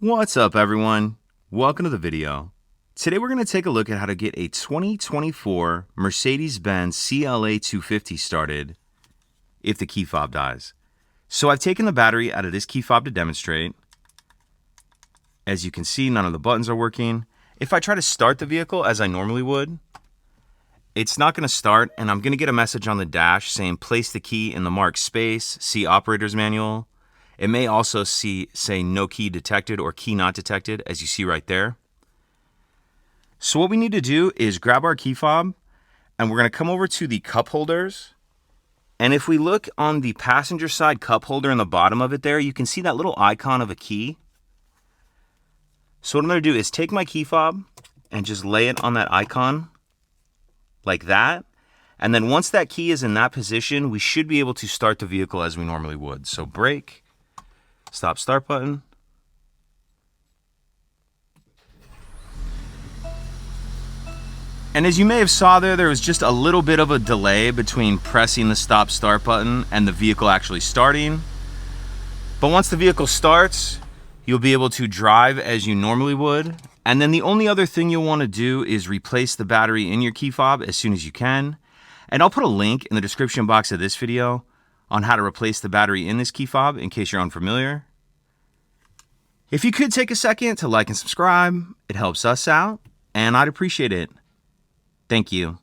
What's up everyone? Welcome to the video. Today we're going to take a look at how to get a 2024 Mercedes-Benz CLA 250 started if the key fob dies. So I've taken the battery out of this key fob to demonstrate. As you can see, none of the buttons are working. If I try to start the vehicle as I normally would, it's not going to start, and I'm going to get a message on the dash saying place the key in the marked space, see operator's manual. It may also say no key detected or key not detected, as you see right there. So what we need to do is grab our key fob, and we're going to come over to the cup holders. And if we look on the passenger side cup holder in the bottom of it there, you can see that little icon of a key. So what I'm going to do is take my key fob and just lay it on that icon like that. And then once that key is in that position, we should be able to start the vehicle as we normally would. So brake. Stop start button. And as you may have saw there was just a little bit of a delay between pressing the stop start button and the vehicle actually starting. But once the vehicle starts, you'll be able to drive as you normally would. And then the only other thing you'll want to do is replace the battery in your key fob as soon as you can. And I'll put a link in the description box of this video on how to replace the battery in this key fob in case you're unfamiliar. If you could take a second to like and subscribe, it helps us out, and I'd appreciate it. Thank you.